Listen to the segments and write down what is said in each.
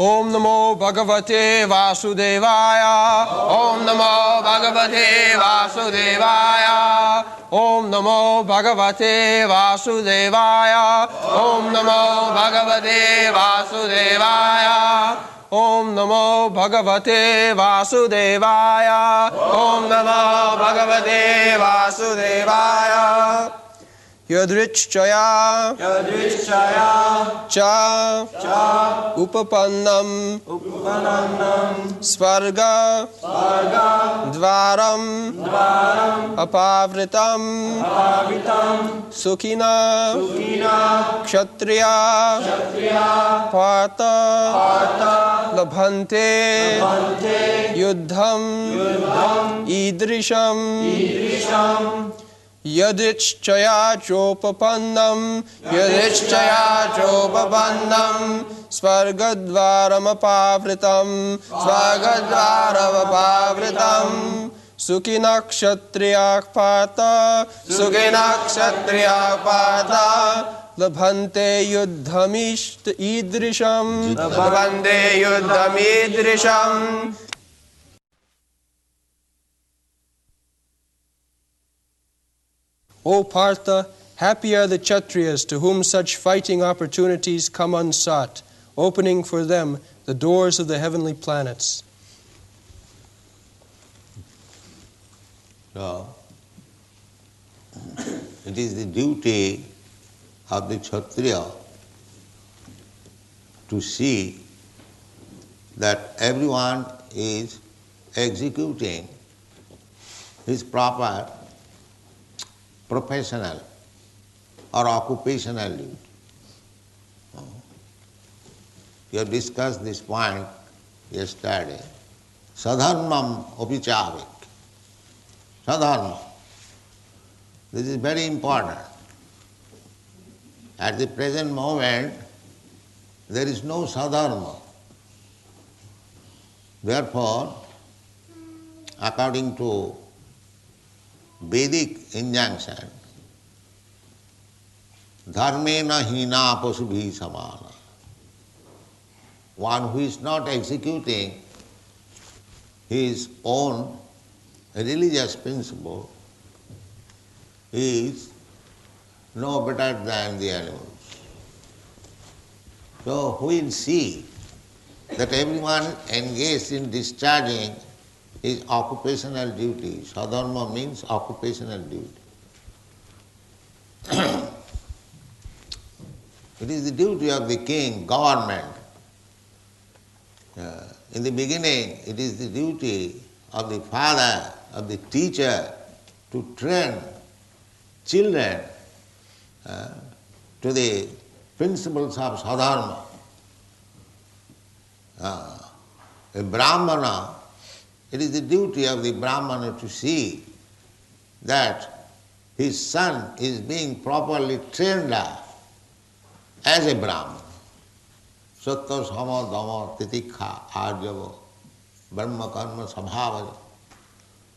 Om Namo Bhagavate Vasudevaya. Om Namo Bhagavate Vasudevaya. Om Namo Bhagavate Vasudevaya. Om Namo Bhagavate Vasudevaya. Om Namo Bhagavate Vasudevaya. Om Namo Bhagavate Vasudevaya. Yadṛcchayā cha copapannaṁ svarga-dvāram apāvṛtam sukhinaḥ kṣatriyāḥ Pārtha labhante yuddham īdṛśam yadṛcchayā copapannaṁ svarga-dvāram apāvṛtam sukhinaḥ kṣatriyāḥ Pārtha labhante yuddham īdṛśam. O Partha, happy are the kṣatriyas to whom such fighting opportunities come unsought, opening for them the doors of the heavenly planets. So, it is the duty of the kṣatriya to see that everyone is executing his proper professional or occupational duty. We have discussed this point yesterday. Sadharmam opichavik. Sadharma. This is very important. At the present moment, there is no sadharma. Therefore, according to Vedic injunction, dharmena hina pasubhi samana. One who is not executing his own religious principle is no better than the animals. So we will see that everyone engaged in discharging his occupational duty. Sadharma means occupational duty. It is the duty of the king, government. In the beginning, it is the duty of the father, of the teacher, to train children to the principles of sadharma. A brahmana, it is the duty of the brahmana to see that his son is being properly trained up as a brahmana. Sattva, sama, dhamma, titikha, arjava, brahma, karma, sabhava.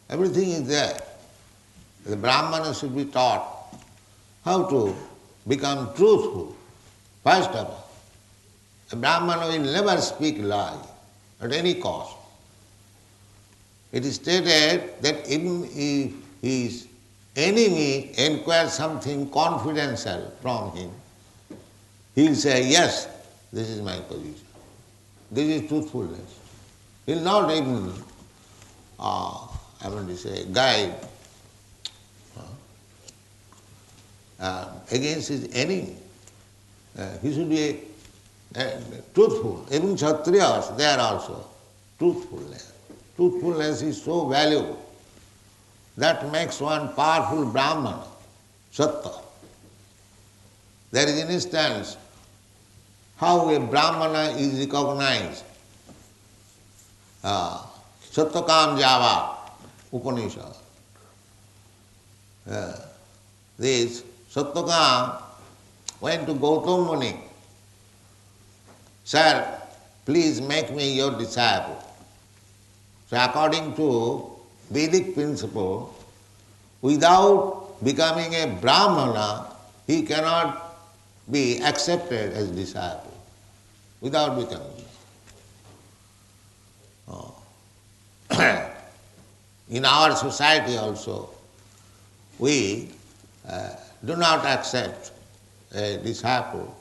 Everything is there. The brahmana should be taught how to become truthful. First of all, a brahmana will never speak lie at any cost. It is stated that even if his enemy inquires something confidential from him, he will say, yes, this is my position. This is truthfulness. He will not even, guide against his enemy. He should be truthful. Even kṣatriyas, they are also truthfulness. Truthfulness is so valuable. That makes one powerful brahmana, sattva. There is an instance how a brahmana is recognized. Sattakam Java, Upanishad. This Sattakam went to Gautam Muni. Sir, please make me your disciple. So according to Vedic principle, without becoming a brahmana, he cannot be accepted as disciple. Without becoming. In our society also, we do not accept a disciple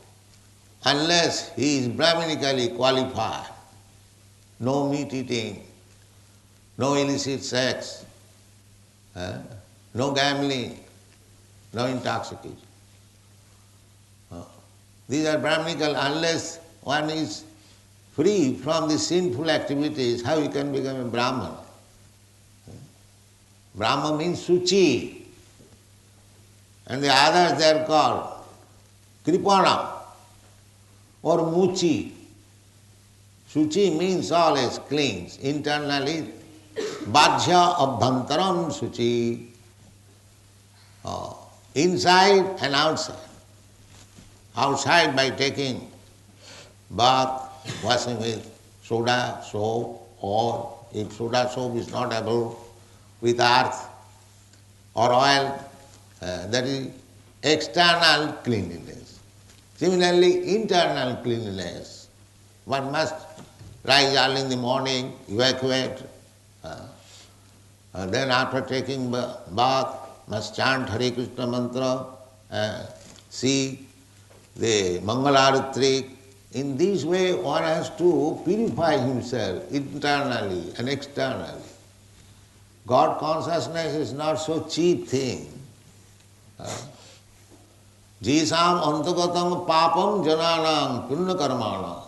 unless he is Brahmanically qualified. No meat eating, no illicit sex, no gambling, no intoxication. These are Brahmanical. Unless one is free from the sinful activities, how he can become a Brahman? Brahma means Suchi. And the others they are called Kripanam or Muchi. Suchi means always cleans. Internally, Bhajya Abhantaram Suchi. Inside and outside. Outside by taking bath, washing with soda, soap, or if soda soap is not able, with earth or oil, that is external cleanliness. Similarly, internal cleanliness. One must rise early in the morning, evacuate, then after taking bath, must chant Hare Krishna mantra, see the Mangalarutri. In this way, one has to purify himself internally and externally. God consciousness is not so cheap thing. Jisam antagatam papam jananam punya karmana.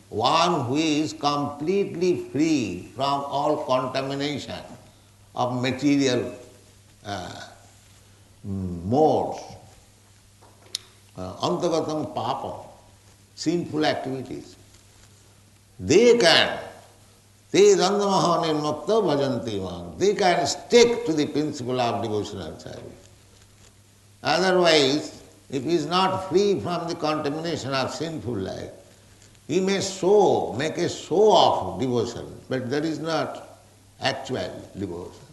One who is completely free from all contamination of material modes. Antagatam papam, sinful activities. They can stick to the principle of devotional service. Otherwise, if he is not free from the contamination of sinful life, he may make a show of devotion, but that is not actual devotion.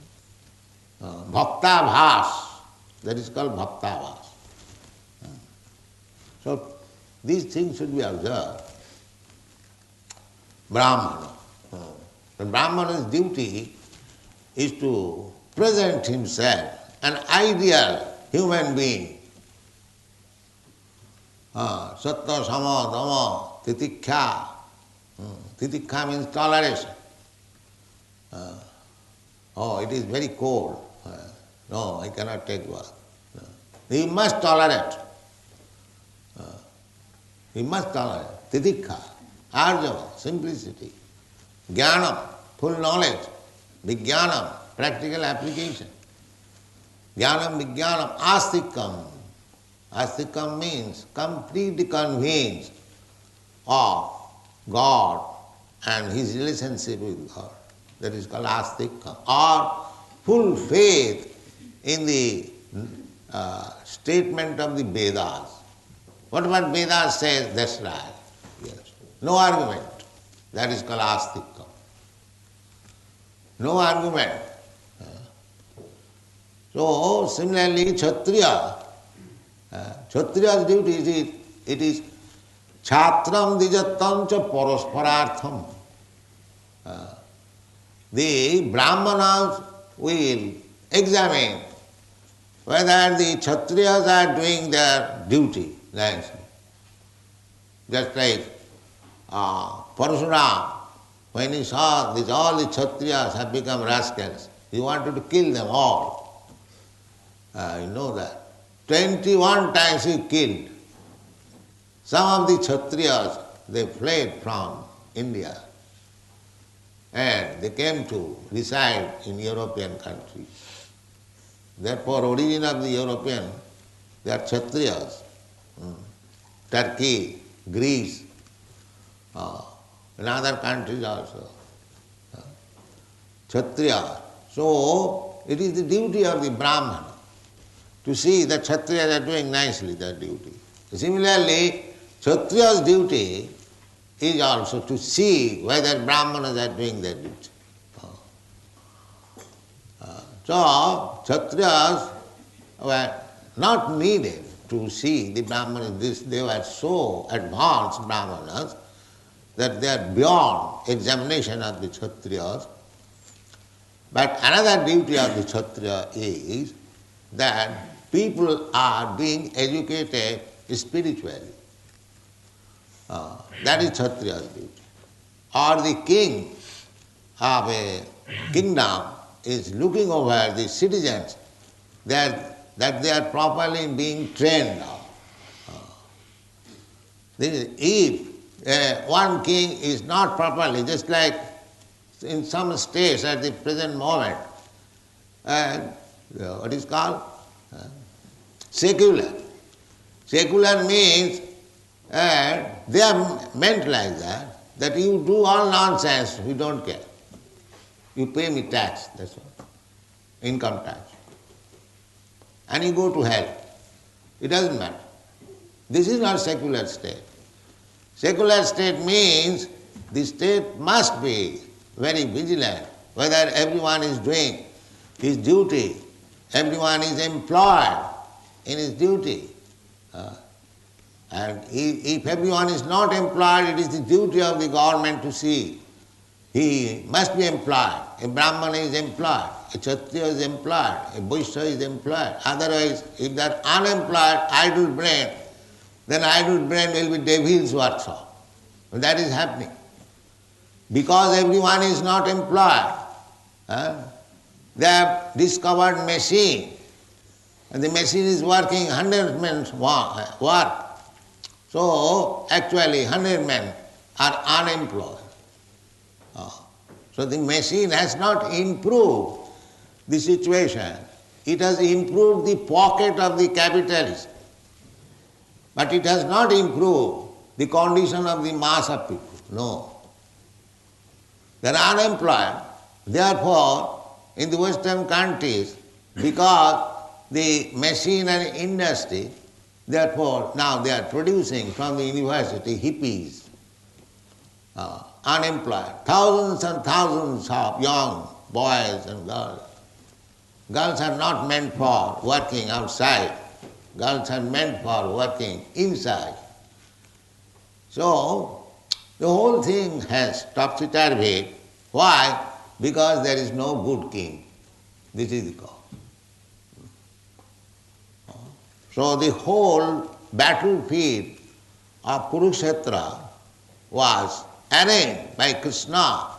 Bhakta-bhas, that is called bhakta-bhas. So, these things should be observed. Brahmana. The Brahmana's duty is to present himself an ideal human being. Sattva, sama, dhamma, titikkhā. Titikkhā means toleration. It is very cold. No, I cannot take bath. He must tolerate. He must tolerate. Titikkhā, arjava, simplicity. Jnanam, full knowledge. Vijnanam, practical application. Jnanam, vijnanam, astikam. Astikam means completely convinced of God and his relationship with God. That is called astikam. Or full faith in the statement of the Vedas. Whatever Vedas says, that's right. Yes. No argument. That is called astikam. No argument. So, similarly, kṣatriya. Kṣatriya's duty is kṣatram dijattam cha parasparartham. The Brahmanas will examine whether the kṣatriyas are doing their duty nicely. Just like Parashuram, when he saw all the kṣatriyas have become rascals, he wanted to kill them all. You know that. 21 times he killed. Some of the kṣatriyas, they fled from India and they came to reside in European countries. Therefore, origin of the European, they are kṣatriyas. Turkey, Greece, in other countries also. Kṣatriya. So, it is the duty of the Brahmana to see that kṣatriyas are doing nicely their duty. Similarly, kṣatriya's duty is also to see whether Brahmanas are doing their duty. So, kṣatriyas were not needed to see the Brahmanas. They were so advanced Brahmanas that they are beyond examination of the kṣatriyas. But another duty of the Kshatriya is that people are being educated spiritually. That is Kshatriya's duty. Or the king of a kingdom is looking over the citizens that they are properly being trained now. If one king is not properly, just like in some states at the present moment, what is called? Secular. Secular means they are meant like that you do all nonsense, we don't care. You pay me tax, that's all. Income tax. And you go to hell. It doesn't matter. This is not secular state. Secular state means the state must be very vigilant, whether everyone is doing his duty, everyone is employed in his duty. And if everyone is not employed, it is the duty of the government to see. He must be employed. A Brahmana is employed, a Kshatriya is employed, a Vaishya is employed. Otherwise, if they are unemployed, idle brain, then idle brain will be devil's workshop. And that is happening. Because everyone is not employed, they have discovered machine, and the machine is working 100 men's work. So actually 100 men are unemployed. So the machine has not improved the situation. It has improved the pocket of the capitalist. But it has not improved the condition of the mass of people. No. They are unemployed. Therefore, in the Western countries, because the machine and industry, therefore now they are producing from the university hippies, unemployed. Thousands and thousands of young boys and girls. Girls are not meant for working outside. Girls are meant for working inside. So, the whole thing has topsy-turvy. Why? Because there is no good king. This is the cause. So the whole battlefield of Kurukshetra was arranged by Krishna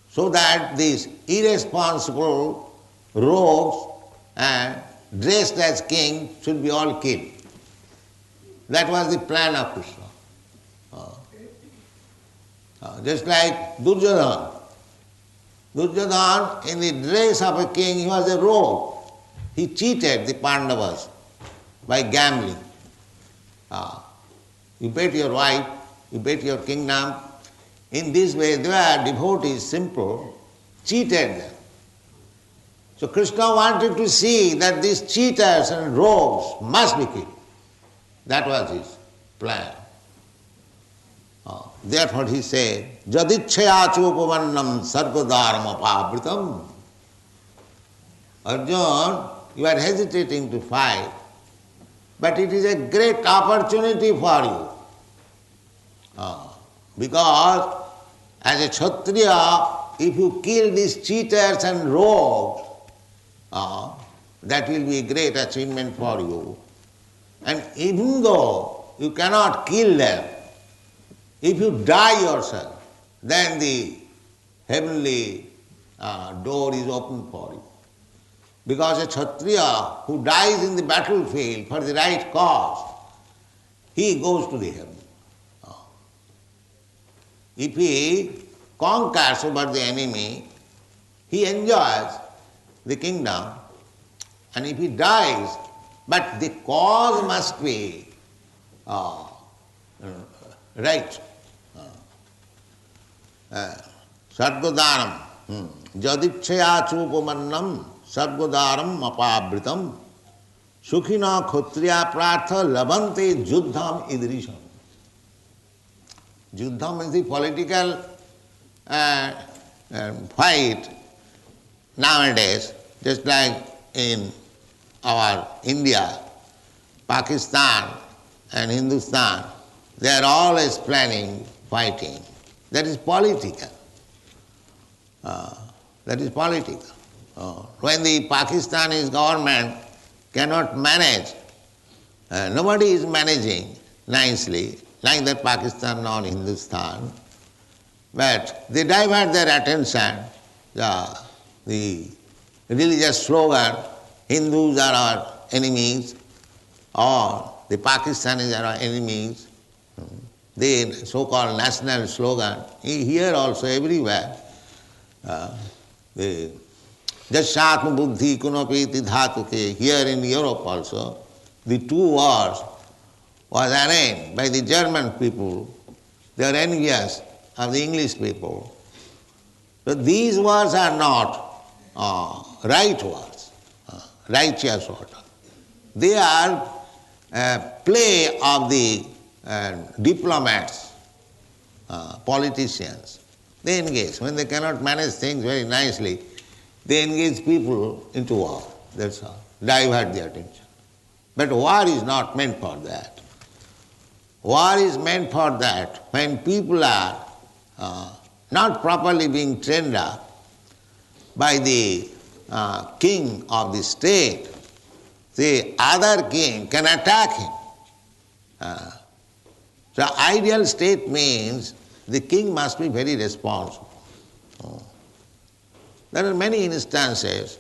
so that these irresponsible rogues dressed as king should be all killed. That was the plan of Krishna. Just like Duryodhana. Duryodhana, in the dress of a king, he was a rogue. He cheated the Pandavas by gambling. You bet your wife, you bet your kingdom. In this way, they were devotees, simple, cheated them. So Krishna wanted to see that these cheaters and rogues must be killed. That was his plan. Therefore he said, yadṛcchayā copapannaṁ svarga-dvāram apāvṛtam. Arjuna, you are hesitating to fight, but it is a great opportunity for you. Because as a Kshatriya, if you kill these cheaters and rogues, that will be a great achievement for you. And even though you cannot kill them, if you die yourself, then the heavenly door is open for you. Because a Kshatriya who dies in the battlefield for the right cause, he goes to the heaven. If he conquers over the enemy, he enjoys the kingdom, and if he dies, but the cause must be right. Svarga-dvāram, yadṛcchayā copapannaṁ svarga-dvāram apāvṛtam sukhinaḥ kṣatriyāḥ Pārtha labhante yuddham īdṛśam. Yuddham is the political fight nowadays, just like in our India, Pakistan and Hindustan, they are always planning fighting. That is political. That is political. When the Pakistani government cannot manage, nobody is managing nicely, like that Pakistan or Hindustan, but they divert their attention, the religious slogan, Hindus are our enemies, or the Pakistanis are our enemies, the so-called national slogan, here also everywhere, the Jashatma buddhi kunapeti dhatuke, here in Europe also, the two words was arranged by the German people. They are envious of the English people. But these words are not right words, righteous words. They are play of the diplomats, politicians. They engage. When they cannot manage things very nicely, they engage people into war. That's all. Divert the attention. But war is not meant for that. War is meant for that when people are not properly being trained up by the king of the state, the other king can attack him. So ideal state means the king must be very responsible. There are many instances,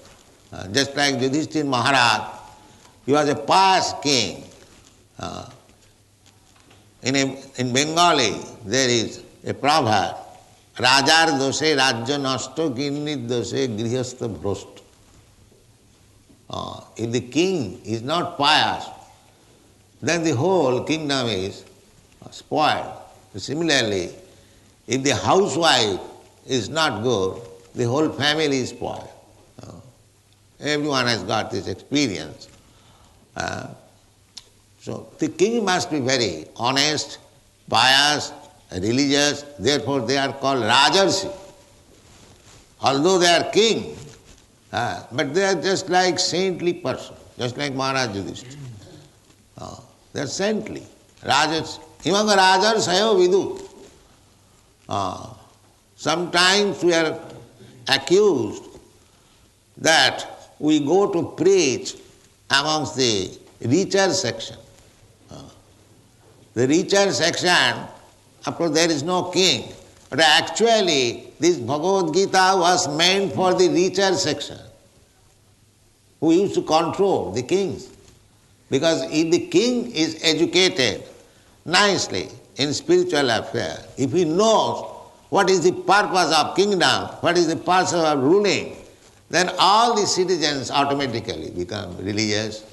just like Yudhishthira Maharaj, he was a pious king. In Bengali, there is a proverb, Rajar doshe rajya nasto ginnit doshe grihastha bhrashta. If the king is not pious, then the whole kingdom is spoiled. Similarly, if the housewife is not good, the whole family is spoiled. Everyone has got this experience. So the king must be very honest, pious, religious, therefore they are called Rajarsi. Although they are king, but they are just like saintly person, just like Maharaj Yudhishthira. They are saintly. Rajas, even the Rajas sayo vidu. Sometimes we are accused that we go to preach amongst the richer section. The richer section, of course there is no king, but actually this Bhagavad-gītā was meant for the richer section, who used to control the kings. Because if the king is educated nicely in spiritual affairs, if he knows what is the purpose of kingdom, what is the purpose of ruling, then all the citizens automatically become religious,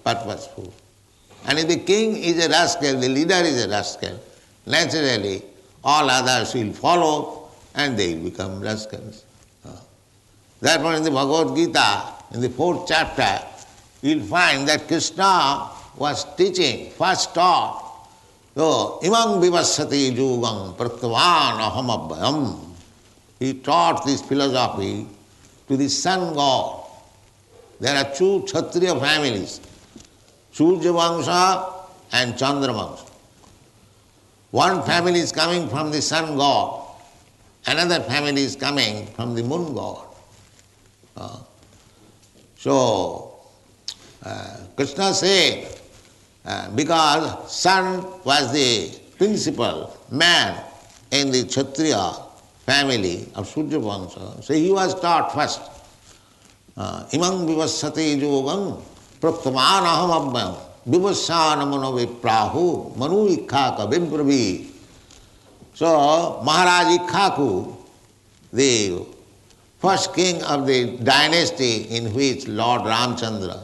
purposeful. And if the king is a rascal, the leader is a rascal, naturally all others will follow and they will become rascals. Therefore in the Bhagavad-gītā, in the 4th chapter, you will find that Krishna was teaching, first taught, so imam vivassati yugam praktavān aham abhayam. He taught this philosophy to the sun god. There are two kṣatriya families, Surya Vangsha and Chandra Vangsha. One family is coming from the sun god, another family is coming from the moon god. Krishna said, because sun was the principal man in the Kshatriya family of Surya Vangsha, so he was taught first. Imam vivassati yogam praktavān aham abhayam vivassāna mano viprahu manu ikkāka vimpravi. So Maharaj Ikkhaku, the first king of the dynasty in which Lord Ramchandra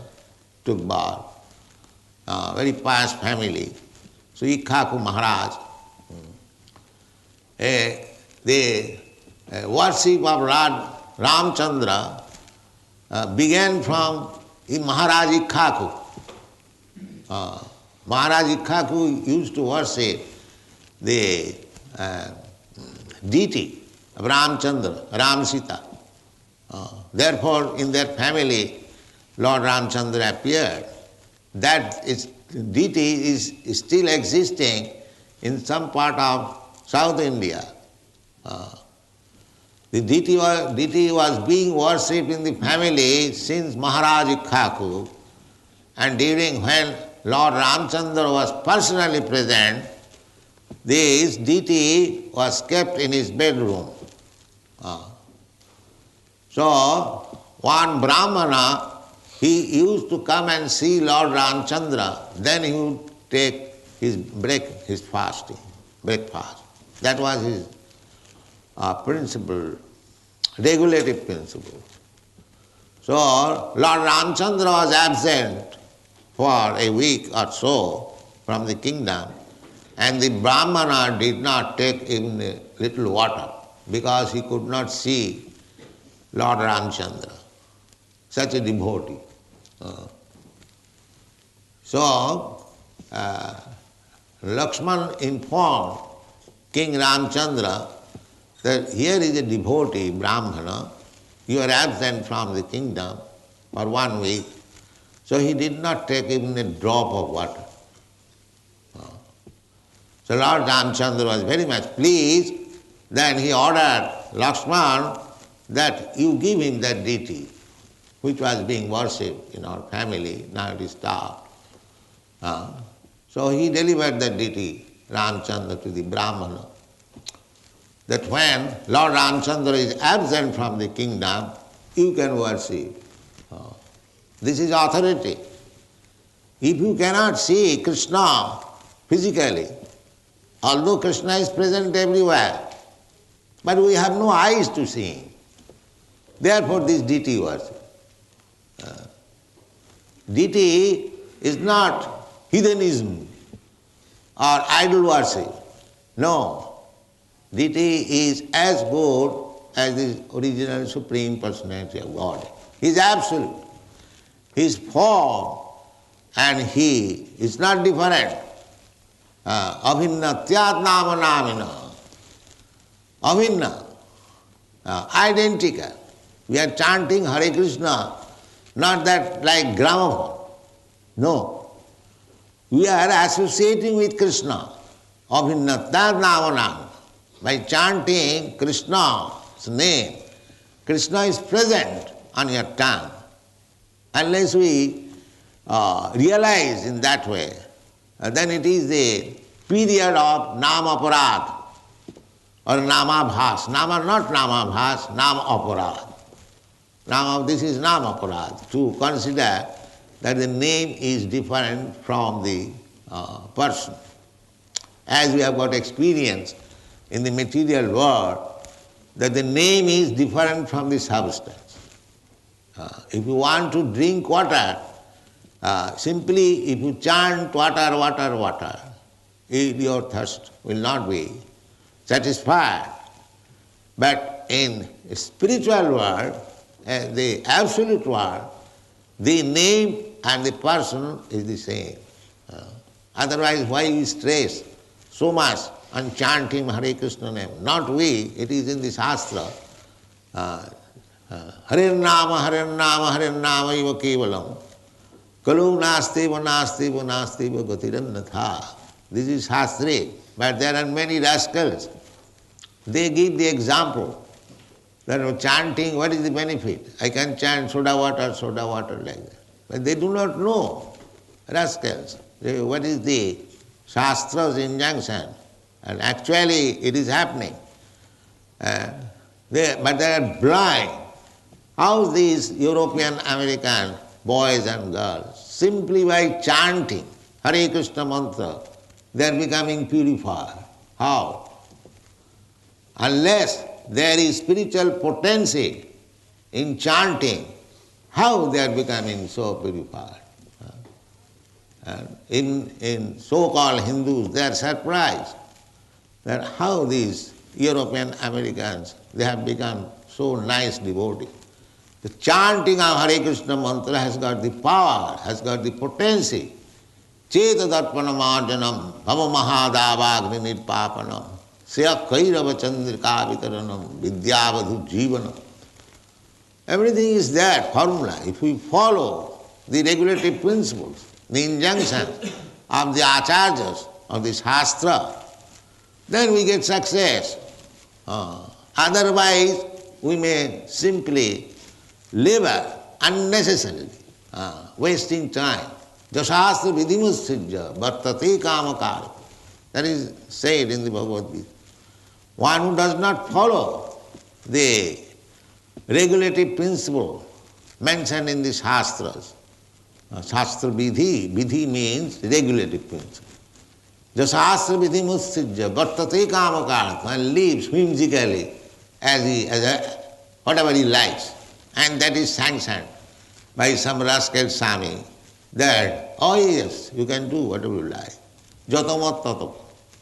took birth, very pious family. So Ikkhaku Maharaj, the worship of Lord Ramchandra began from Maharaj Ikkhaku. Maharaj Ikkhaku used to worship the deity of Ramchandra, Ram Sita. Therefore, in their family, Lord Ramchandra appeared. That deity is still existing in some part of South India. The deity was being worshipped in the family since Maharaj Ikhaku, and during when Lord Ramchandra was personally present, this deity was kept in his bedroom. So, one Brahmana, he used to come and see Lord Ramchandra, then he would take his fasting, breakfast. That was his principle, regulative principle. So, Lord Ramchandra was absent for a week or so from the kingdom, and the Brahmana did not take even a little water because he could not see Lord Ramchandra, such a devotee. So, Lakshman informed King Ramchandra that here is a devotee, Brahmana, you are absent from the kingdom for 1 week. So he did not take even a drop of water. So Lord Ramchandra was very much pleased. Then he ordered Lakshman that you give him that deity which was being worshipped in our family, now it is stopped. So he delivered that deity, Ramchandra, to the Brahmana, that when Lord Ramchandra is absent from the kingdom, you can worship. This is authority. If you cannot see Krishna physically, although Krishna is present everywhere, but we have no eyes to see him. Therefore this deity worship. Deity is not heathenism or idol worship. No. Deity is as good as the original Supreme Personality of God. He is absolute. His form and he is not different. Abhinnatyat nama namina. Abhinna. Identical. We are chanting Hare Krishna, not that like gramophone. No. We are associating with Krishna. Abhinnatyat nama namina. By chanting Krishna's name, Krishna is present on your tongue. Unless we realize in that way, then it is the period of nama aparad or nama bhas. Nama, not nama bhas, nama aparad. Nama, this is nama aparad. To consider that the name is different from the person. As we have got experience in the material world, that the name is different from the substance. If you want to drink water, simply if you chant water, water, water, your thirst will not be satisfied. But in the spiritual world, the absolute world, the name and the person is the same. Otherwise, why we stress so much on chanting Hare Krishna name? Not we, it is in the Shastra. Hare Nama, Hare Nama, Hare Nama iva kevalam. Kalu nastiva, nastiva, nastiva gatirannatha. This is Shastri, but there are many rascals. They give the example that chanting, what is the benefit? I can chant soda water like that. But they do not know, rascals, what is the Shastra's injunction. And actually it is happening. But they are blind. How these European American boys and girls, simply by chanting Hare Krishna mantra, they are becoming purified. How? Unless there is spiritual potency in chanting, how they are becoming so purified? And in so-called Hindus, they are surprised that how these European Americans, they have become so nice devotees. The chanting of Hare Krishna mantra has got the power, has got the potency. Cheta darpanamarjanam, bhava mahadavagni nirpapanam, seya kairava chandrika vitaranam, vidyavadhu jivanam. Everything is there, formula. If we follow the regulative principles, the injunctions of the acharyas, of the Shastra, then we get success. Otherwise, we may simply labor unnecessarily, wasting time. Jasastra vidhimusthijya vartate kamakara. That is said in the Bhagavad-gītā. One who does not follow the regulative principle mentioned in the Shastras. Shastra vidhi, vidhi means regulative principle. Jasastra vidhimusthijya vartate kamakara. One lives whimsically whatever he likes. And that is sanctioned by some rascal Swami that, oh yes, you can do whatever you like. Jatamat tatam.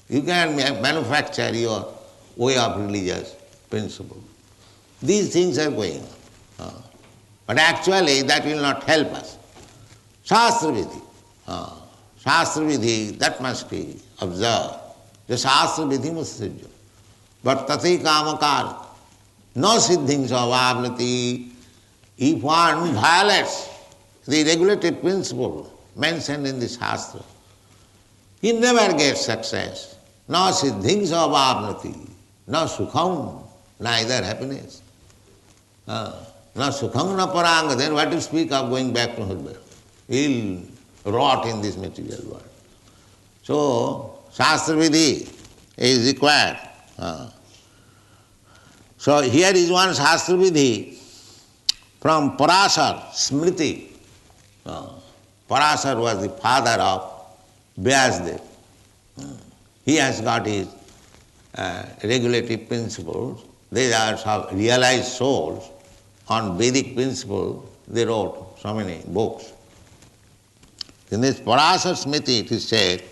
You can manufacture your way of religious principle. These things are going on. But actually that will not help us. Shastra vidhi. Shastra vidhi, that must be observed. The Shastra vidhi musthijya. Vartate kamakara. No siddhing apāvṛtam. If one violates the regulative principle mentioned in the Shastra, he never gets success. No siddhing apāvṛtam. No sukham, neither happiness. No sukham na paranga, then what to speak of going back to husband? He'll rot in this material world. So, Shastra vidhi is required. So here is one Shastra vidhi from Parasar Smriti. Parasar was the father of Vyasdev. He has got his regulative principles. They are some realized souls. On Vedic principles, they wrote so many books. In this Parasar Smriti it is said,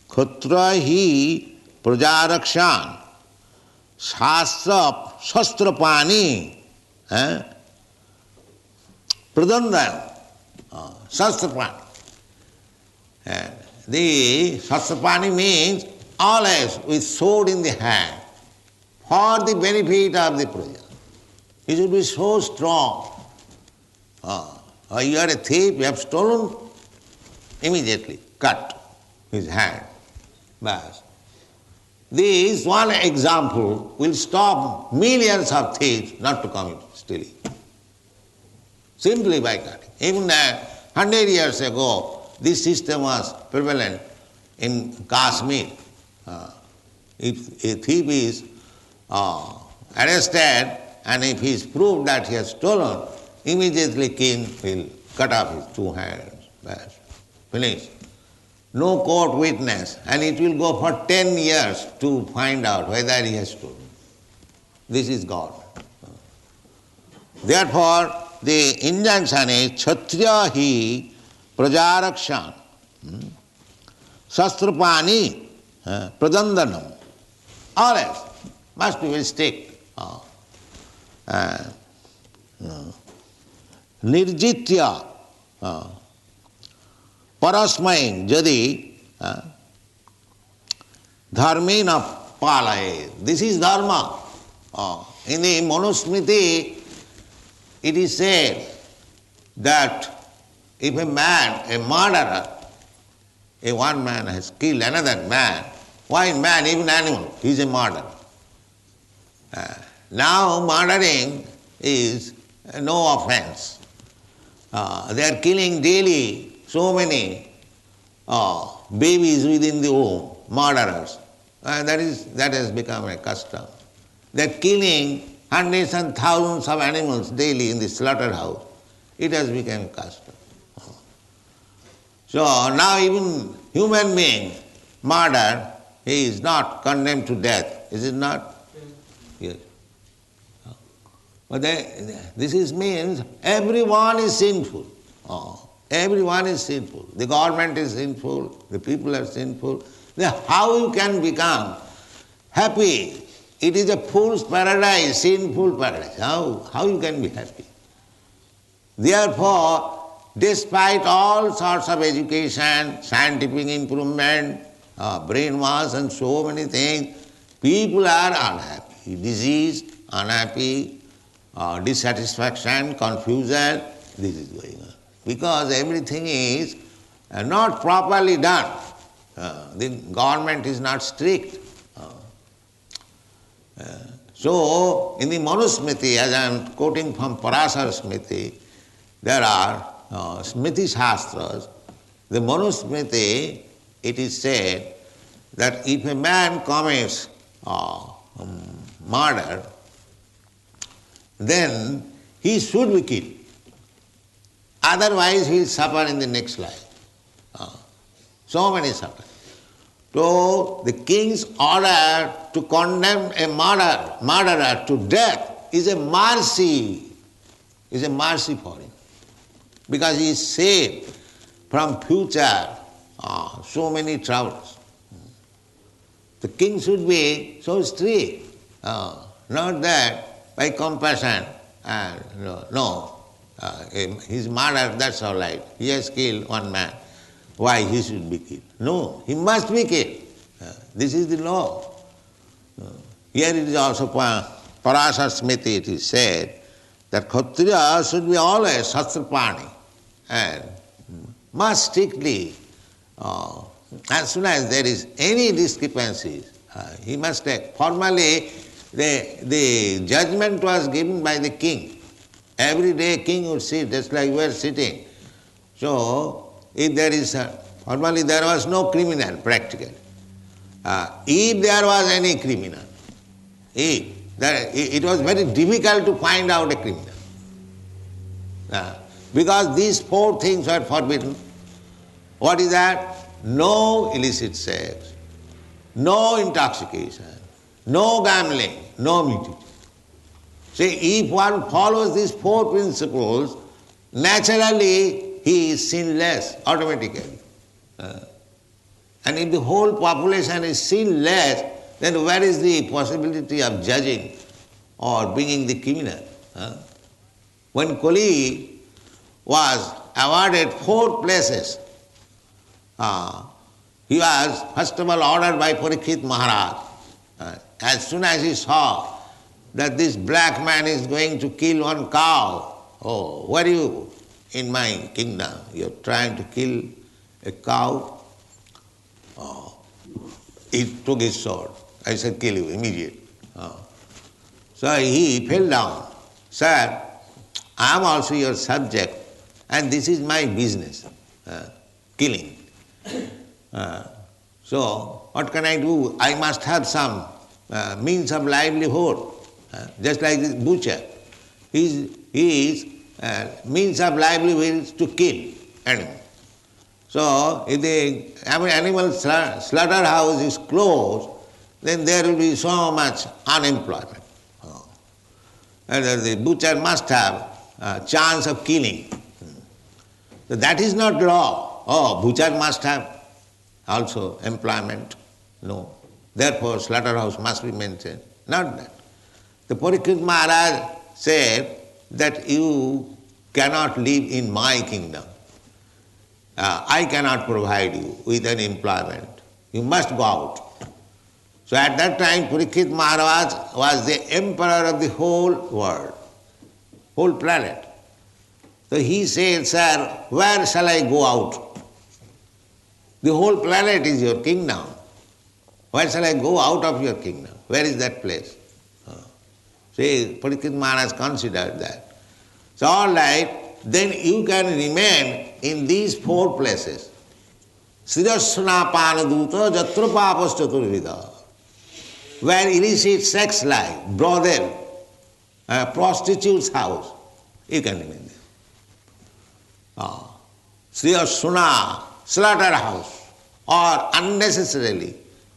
kṣatriyāḥ prajarākṣān shastra shastrapani pradandam shastrapani. The shastrapani means always with sword in the hand for the benefit of the praja. He should be so strong. You are a thief, you have stolen, immediately cut his hand. Bas. This one example will stop millions of thieves not to commit stealing. Simply by cutting. Even 100 years ago, this system was prevalent in Kashmir. If a thief is arrested and if he is proved that he has stolen, immediately king will cut off his 2 hands. Bas. Finish. No court witness, and it will go for 10 years to find out whether he has stolen. This is God. Therefore, the injunction is kṣatriyāḥ prajarākṣān shastrapani pradandanam. Always must be very strict. Nirjitya parasmai jadi dharmena palaye. This is dharma. In the Manusmriti, it is said that if a man, a murderer, if one man has killed another man, why man, even animal, he is a murderer. Now murdering is no offense. They are killing daily so many babies within the womb, murderers. That has become a custom. They are killing hundreds and thousands of animals daily in the slaughterhouse. It has become a custom. So now even human being, murder, he is not condemned to death, is it not? Yes. But this means everyone is sinful. Everyone is sinful. The government is sinful, the people are sinful. Then how you can become happy? It is a fool's paradise, sinful paradise. How you can be happy? Therefore, despite all sorts of education, scientific improvement, brainwash and so many things, people are unhappy, diseased, unhappy, dissatisfaction, confusion, this is going on. Because everything is not properly done. The government is not strict. So, in the Manusmriti, as I am quoting from Parasar Smriti, there are Smriti Shastras. The Manusmriti, it is said that if a man commits murder, then he should be killed. Otherwise, he will suffer in the next life. So many suffer. So, the king's order to condemn a murderer to death is a mercy for him. Because he is saved from future so many troubles. The king should be so strict, not that by compassion, he's murdered, that's all right. He has killed one man. Why he should be killed? No, he must be killed. This is the law. Here it is also Parasar Smriti, it is said that kṣatriyas should be always sastrapani and must strictly, as soon as there is any discrepancy, he must take. Formally, the judgment was given by the king. Every day king would sit just like we are sitting. So, if there is formally there was no criminal practically. If there was any criminal, it was very difficult to find out a criminal. Because these four things were forbidden. What is that? No illicit sex, no intoxication, no gambling, no nudity. See, if one follows these four principles, naturally he is sinless automatically. And if the whole population is sinless, then where is the possibility of judging or bringing the criminal? When Kali was awarded 4 places, he was first of all ordered by Parikshit Maharaj. As soon as he saw that this black man is going to kill one cow, oh, where are you? In my kingdom, you are trying to kill a cow. Oh, he took his sword. I said, kill you immediately. So he fell down. Sir, I am also your subject and this is my business, killing. So what can I do? I must have some means of livelihood. Just like this butcher. His means of livelihood is to kill animals. So if the animal slaughterhouse is closed, then there will be so much unemployment. And the butcher must have a chance of killing. So that is not law. Oh, butcher must have also employment. No. Therefore, slaughterhouse must be maintained. Not that. The Parikshit Maharaj said that you cannot live in my kingdom. I cannot provide you with an employment. You must go out. So at that time, Parikshit Maharaj was the emperor of the whole world, whole planet. So he said, sir, where shall I go out? The whole planet is your kingdom. Where shall I go out of your kingdom? Where is that place? See, Parikshit Maharaj considered that. So all right, then you can remain in these 4 places. Srila-sna-pana-duta jatra-papas-chaturvida. Where illicit sex life, brothel, prostitute's house, you can remain there. Srila-suna, slaughterhouse, or unnecessarily,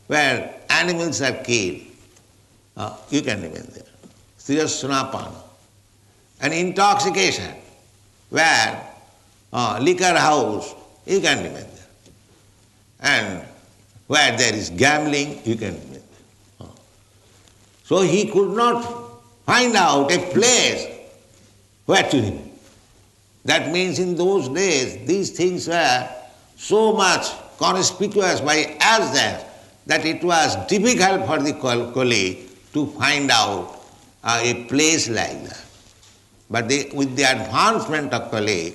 where animals are killed, you can remain there. Srila-suna-pana. And intoxication, where liquor house, you can remain there. And where there is gambling, you can remain there. So he could not find out a place where to remain. That means in those days, these things were so much conspicuous by others that it was difficult for the Kali to find out a place like that. But with the advancement of Kali,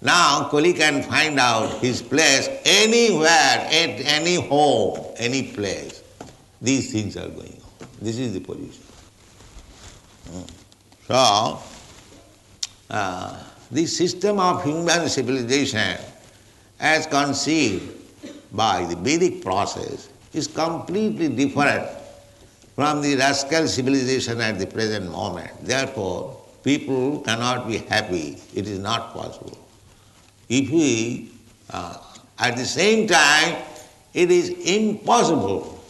now Kali can find out his place anywhere, at any home, any place. These things are going on. This is the position. So, the system of human civilization as conceived by the Vedic process is completely different from the rascal civilization at the present moment. Therefore, people cannot be happy. It is not possible. If we, at the same time, it is impossible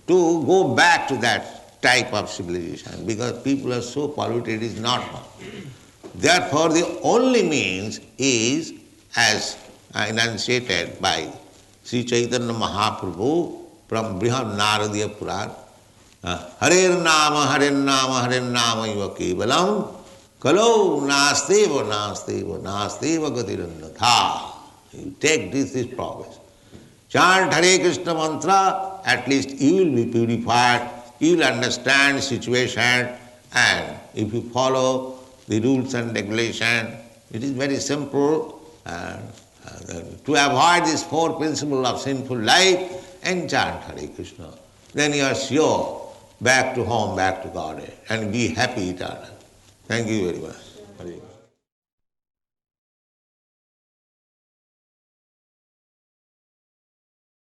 to go back to that type of civilization because people are so polluted, it is not possible. Therefore, the only means is, as enunciated by Sri Chaitanya Mahaprabhu from Brihad Naradiya Purana, Hare Nama, Hare Nama, Hare Nama iva kevalam, kalo nasteva, nasteva, nasteva gatirannatha. You take this progress. Chant Hare Krishna mantra, at least you will be purified, you will understand situation, and if you follow the rules and regulations, it is very simple. To avoid this four principles of sinful life and chant Hare Krishna, then you are sure back to home, back to God, and be happy eternal. Thank you very much.